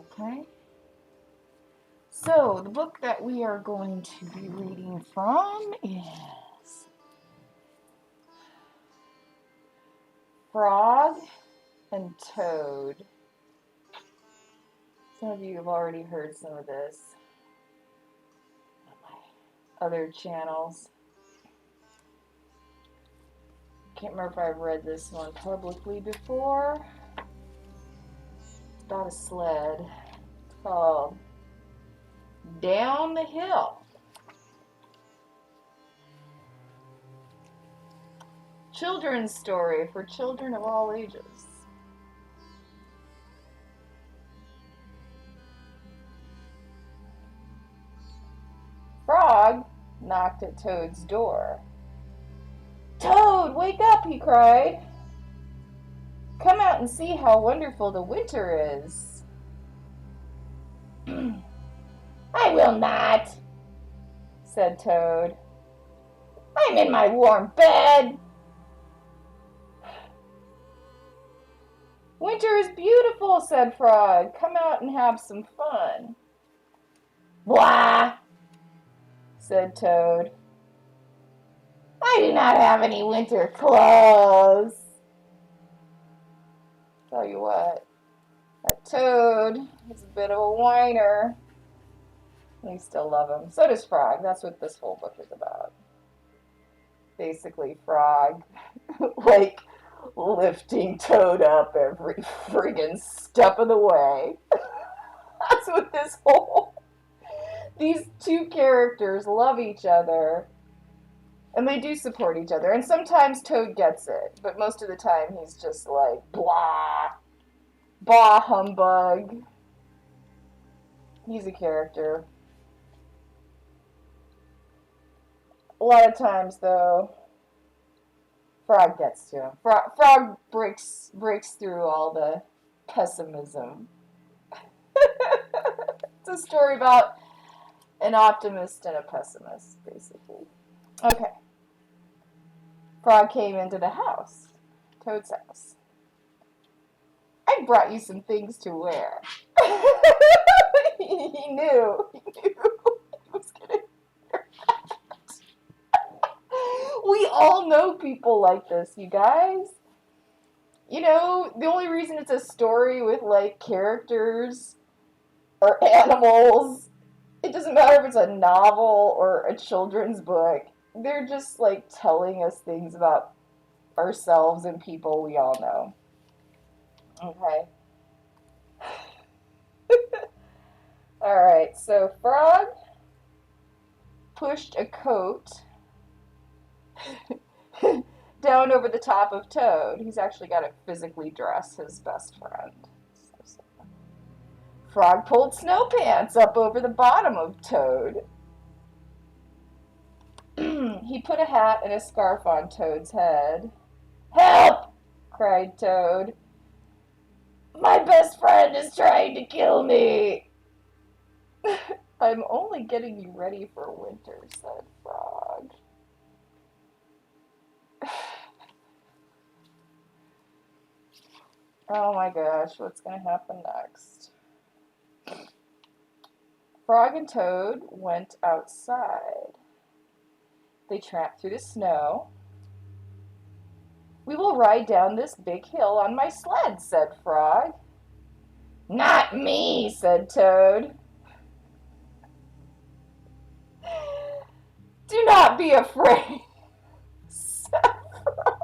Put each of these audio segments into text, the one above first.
Okay. So, the book that we are going to be reading from is Frog and Toad. Some of you have already heard some of this on my other channels. Can't remember if I've read this one publicly before. It's about a sled. It's called Down the Hill. Children's story for children of all ages. Frog knocked at Toad's door. "Toad, wake up!" he cried. "Come out and see how wonderful the winter is." "I will not," said Toad. "I'm in my warm bed." "Winter is beautiful," said Frog. "Come out and have some fun." "Blah," said Toad. "I do not have any winter clothes." Tell you what, that Toad is a bit of a whiner. We still love him. So does Frog. That's what this whole book is about. Basically, Frog, like, lifting Toad up every friggin' step of the way. That's what this whole... These two characters love each other, and they do support each other. And sometimes Toad gets it, but most of the time he's just like, blah, bah humbug. He's a character. A lot of times, though, Frog gets to him. Frog breaks through all the pessimism. It's a story about an optimist and a pessimist, basically. Okay. Frog came into the house, Toad's house. "I brought you some things to wear." He knew. He was gonna hear that. We all know people like this, you guys. You know, the only reason it's a story with, like, characters or animals, it doesn't matter if it's a novel or a children's book. They're just, like, telling us things about ourselves and people we all know. Okay. Alright, so Frog pushed a coat down over the top of Toad. He's actually got to physically dress his best friend. So. Frog pulled snow pants up over the bottom of Toad. He put a hat and a scarf on Toad's head. "Help!" cried Toad. "My best friend is trying to kill me." "I'm only getting you ready for winter," said Frog. Oh my gosh, what's going to happen next? Frog and Toad went outside. They tramped through the snow. "We will ride down this big hill on my sled," said Frog. "Not me," said Toad. "Do not be afraid," said Frog.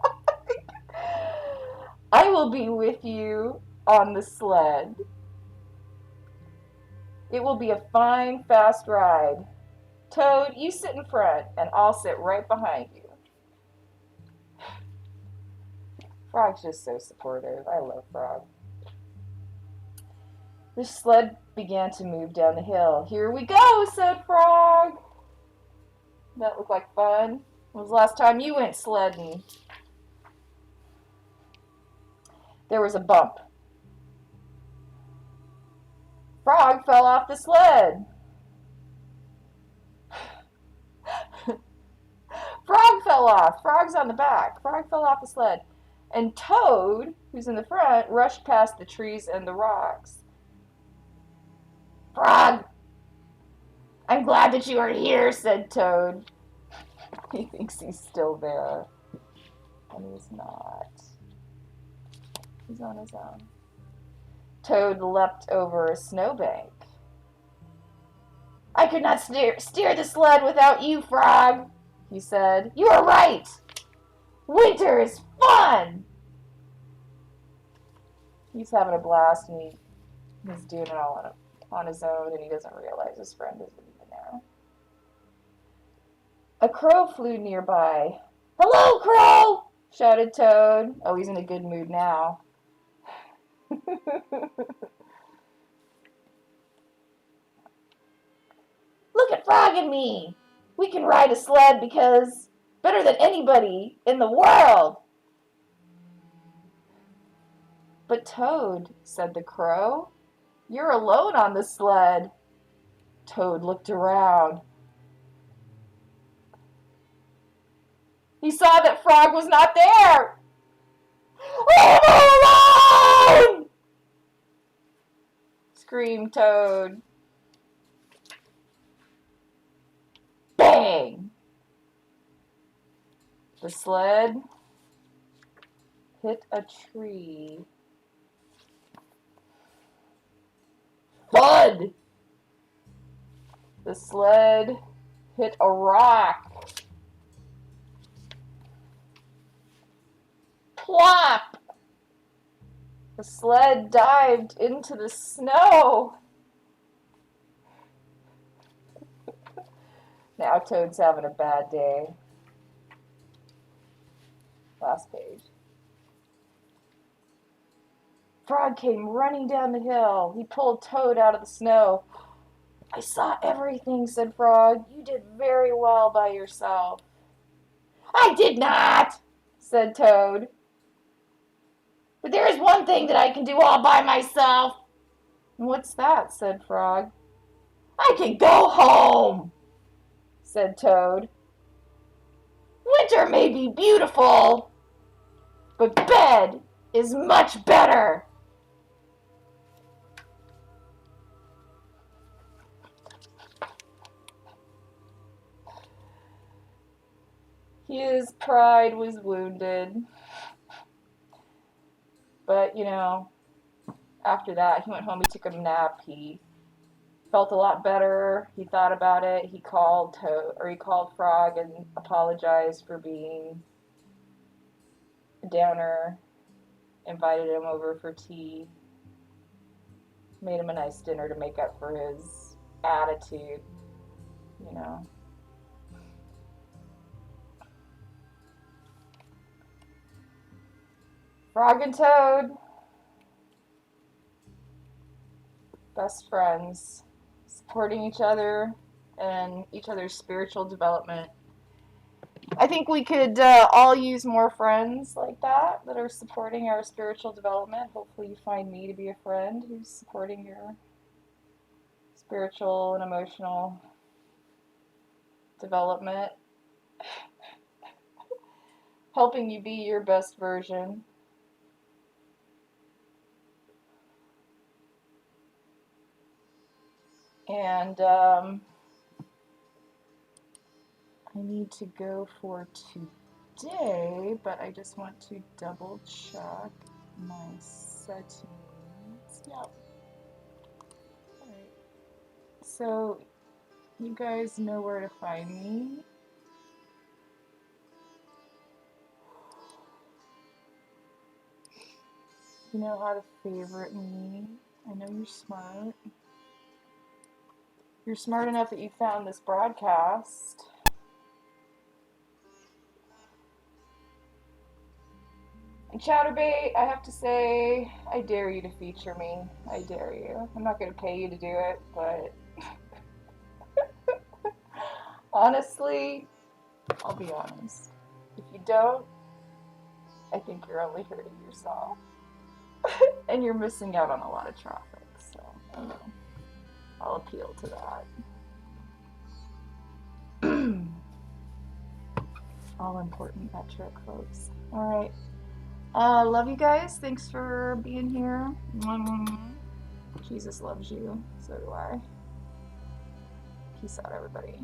"I will be with you on the sled. It will be a fine, fast ride. Toad, you sit in front, and I'll sit right behind you." Frog's just so supportive. I love Frog. The sled began to move down the hill. "Here we go," said Frog. That looked like fun. When was the last time you went sledding? There was a bump. Frog fell off the sled. Frog fell off. Frog's on the back. Frog fell off the sled. And Toad, who's in the front, rushed past the trees and the rocks. glad that you are here, said Toad. He thinks he's still there. And he's not. He's on his own. Toad leapt over a snowbank. I could not steer the sled without you, Frog, he said. You are right. Winter is fun. He's having a blast, and he's doing it all on his own, and he doesn't realize his friend isn't even there. A crow flew nearby. Hello, Crow, shouted Toad. Oh, he's in a good mood now. Look at Frog and me. We can ride a sled because better than anybody in the world. But Toad, said the crow, you're alone on the sled. Toad looked around. He saw that Frog was not there. Leave me alone! Screamed Toad. Bang! The sled hit a tree. Thud! The sled hit a rock. Plop! The sled dived into the snow. Now Toad's having a bad day. Last page. Frog came running down the hill. He pulled Toad out of the snow. I saw everything, said Frog. You did very well by yourself. I did not, said Toad. But there is one thing that I can do all by myself. What's that, said Frog. I can go home, said Toad. Winter may be beautiful, but bed is much better. His pride was wounded. But, you know, after that, he went home, he took a nap, he felt a lot better, he thought about it, he called Frog and apologized for being a downer, invited him over for tea, made him a nice dinner to make up for his attitude, you know. Frog and Toad, best friends, supporting each other and each other's spiritual development. I think we could all use more friends like that are supporting our spiritual development. Hopefully you find me to be a friend who's supporting your spiritual and emotional development, helping you be your best version. And I need to go for today, but I just want to double check my settings. Yep. Alright. So, you guys know where to find me. You know how to favorite me. I know you're smart. You're smart enough that you found this broadcast. And Chatterbait, I have to say, I dare you to feature me. I dare you. I'm not going to pay you to do it, but honestly, I'll be honest. If you don't, I think you're only hurting yourself. And you're missing out on a lot of traffic, so I don't know. I'll appeal to that. All important metric, folks. Alright. Love you guys. Thanks for being here. Jesus loves you. So do I. Peace out, everybody.